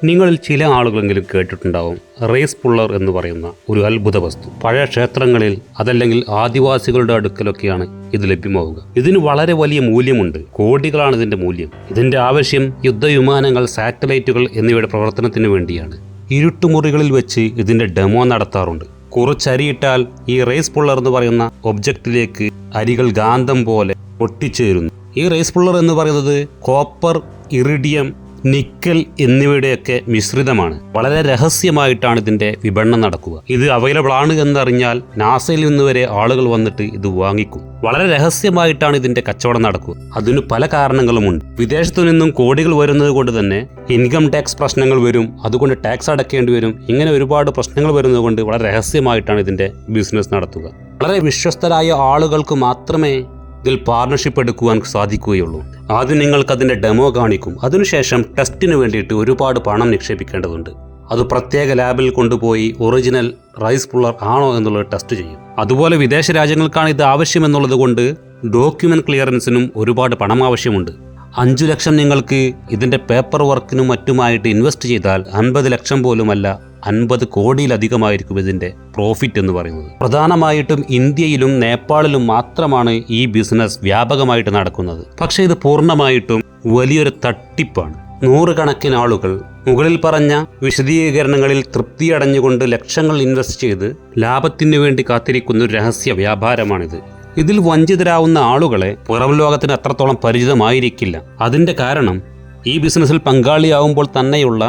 നിങ്ങളിൽ ചില ആളുകളെങ്കിലും കേട്ടിട്ടുണ്ടാവും റേസ് പുള്ളർ എന്ന് പറയുന്ന ഒരു അത്ഭുത വസ്തു. പഴയ ക്ഷേത്രങ്ങളിൽ അതല്ലെങ്കിൽ ആദിവാസികളുടെ അടുക്കലൊക്കെയാണ് ഇത് ലഭ്യമാവുക. ഇതിന് വളരെ വലിയ മൂല്യമുണ്ട്. കോടികളാണ് ഇതിന്റെ മൂല്യം. ഇതിന്റെ ആവശ്യം യുദ്ധവിമാനങ്ങൾ, സാറ്റലൈറ്റുകൾ എന്നിവയുടെ പ്രവർത്തനത്തിന് വേണ്ടിയാണ്. ഇരുട്ടുമുറികളിൽ വെച്ച് ഇതിന്റെ ഡെമോ നടത്താറുണ്ട്. കുറച്ചരിയിട്ടാൽ ഈ റേസ് പുള്ളർ എന്ന് പറയുന്ന ഒബ്ജക്റ്റിലേക്ക് അരികൾ ഗാന്ധം പോലെ ഒട്ടിച്ചേരുന്നു. ഈ റേസ് പുള്ളർ എന്ന് പറയുന്നത് കോപ്പർ, ഇറിഡിയം, നിക്കൽ എന്നിവയുടെയൊക്കെ മിശ്രിതമാണ്. വളരെ രഹസ്യമായിട്ടാണ് ഇതിന്റെ വിപണനം നടക്കുക. ഇത് അവൈലബിൾ ആണ് എന്നറിഞ്ഞാൽ നാസയിൽ നിന്ന് വരെ ആളുകൾ വന്നിട്ട് ഇത് വാങ്ങിക്കും. വളരെ രഹസ്യമായിട്ടാണ് ഇതിന്റെ കച്ചവടം നടക്കുക. അതിന് പല കാരണങ്ങളുമുണ്ട്. വിദേശത്തു നിന്നും കോടികൾ വരുന്നത് കൊണ്ട് തന്നെ ഇൻകം ടാക്സ് പ്രശ്നങ്ങൾ വരും. അതുകൊണ്ട് ടാക്സ് അടയ്ക്കേണ്ടി വരും. ഇങ്ങനെ ഒരുപാട് പ്രശ്നങ്ങൾ വരുന്നത് കൊണ്ട് വളരെ രഹസ്യമായിട്ടാണ് ഇതിന്റെ ബിസിനസ് നടത്തുക. വളരെ വിശ്വസ്തരായ ആളുകൾക്ക് മാത്രമേ ഇതിൽ പാർട്ണർഷിപ്പ് എടുക്കുവാൻ സാധിക്കുകയുള്ളൂ. ആദ്യം നിങ്ങൾക്ക് അതിൻ്റെ ഡെമോ കാണിക്കും. അതിനുശേഷം ടെസ്റ്റിന് വേണ്ടിയിട്ട് ഒരുപാട് പണം നിക്ഷേപിക്കേണ്ടതുണ്ട്. അത് പ്രത്യേക ലാബിൽ കൊണ്ടുപോയി ഒറിജിനൽ റൈസ് പുള്ളർ ആണോ എന്നുള്ളത് ടെസ്റ്റ് ചെയ്യും. അതുപോലെ വിദേശ രാജ്യങ്ങൾക്കാണ് ഇത് ആവശ്യമെന്നുള്ളത് കൊണ്ട് ഡോക്യുമെന്റ് ക്ലിയറൻസിനും ഒരുപാട് പണം ആവശ്യമുണ്ട്. 5 ലക്ഷം നിങ്ങൾക്ക് ഇതിൻ്റെ പേപ്പർ വർക്കിനും മറ്റുമായിട്ട് ഇൻവെസ്റ്റ് ചെയ്താൽ 50 ലക്ഷം പോലുമല്ല, 50 കോടിയിലധികമായിരിക്കും ഇതിൻ്റെ പ്രോഫിറ്റ് എന്ന് പറയുന്നത്. പ്രധാനമായിട്ടും ഇന്ത്യയിലും നേപ്പാളിലും മാത്രമാണ് ഈ ബിസിനസ് വ്യാപകമായിട്ട് നടക്കുന്നത്. പക്ഷേ ഇത് പൂർണ്ണമായിട്ടും വലിയൊരു തട്ടിപ്പാണ്. 100 കണക്കിന് ആളുകൾ മുകളിൽ പറഞ്ഞ വിശദീകരണങ്ങളിൽ തൃപ്തിയടഞ്ഞുകൊണ്ട് ലക്ഷങ്ങൾ ഇൻവെസ്റ്റ് ചെയ്ത് ലാഭത്തിനു വേണ്ടി കാത്തിരിക്കുന്ന ഒരു രഹസ്യ വ്യാപാരമാണിത്. ഇതിൽ വഞ്ചിതരാവുന്ന ആളുകളെ പുറം ലോകത്തിന് അത്രത്തോളം പരിചിതമായിരിക്കില്ല. അതിൻ്റെ കാരണം ഈ ബിസിനസ്സിൽ പങ്കാളിയാവുമ്പോൾ തന്നെയുള്ള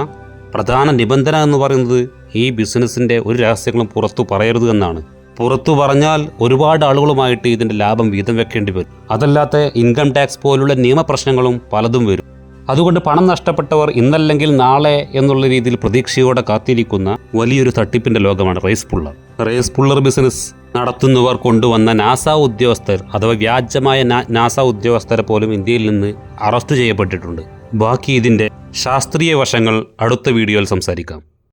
പ്രധാന നിബന്ധന എന്ന് പറയുന്നത് ഈ ബിസിനസ്സിൻ്റെ ഒരു രഹസ്യങ്ങളും പുറത്തു പറയരുത് എന്നാണ്. പുറത്തു പറഞ്ഞാൽ ഒരുപാട് ആളുകളുമായിട്ട് ഇതിൻ്റെ ലാഭം വീതം വെക്കേണ്ടി വരും. അതല്ലാത്ത ഇൻകം ടാക്സ് പോലുള്ള നിയമപ്രശ്നങ്ങളും പലതും വരും. അതുകൊണ്ട് പണം നഷ്ടപ്പെട്ടവർ ഇന്നല്ലെങ്കിൽ നാളെ എന്നുള്ള രീതിയിൽ പ്രതീക്ഷയോടെ കാത്തിരിക്കുന്ന വലിയൊരു തട്ടിപ്പിൻ്റെ ലോകമാണ് race puller. Race puller business നടത്തുന്നവർ കൊണ്ടുവന്ന നാസ ഉദ്യോഗസ്ഥർ അഥവാ വ്യാജമായ നാസ ഉദ്യോഗസ്ഥരെ പോലും ഇന്ത്യയിൽ നിന്ന് അറസ്റ്റ് ചെയ്യപ്പെട്ടിട്ടുണ്ട്. ബാക്കി ഇതിൻ്റെ ശാസ്ത്രീയ വശങ്ങൾ അടുത്ത വീഡിയോയിൽ സംസാരിക്കാം.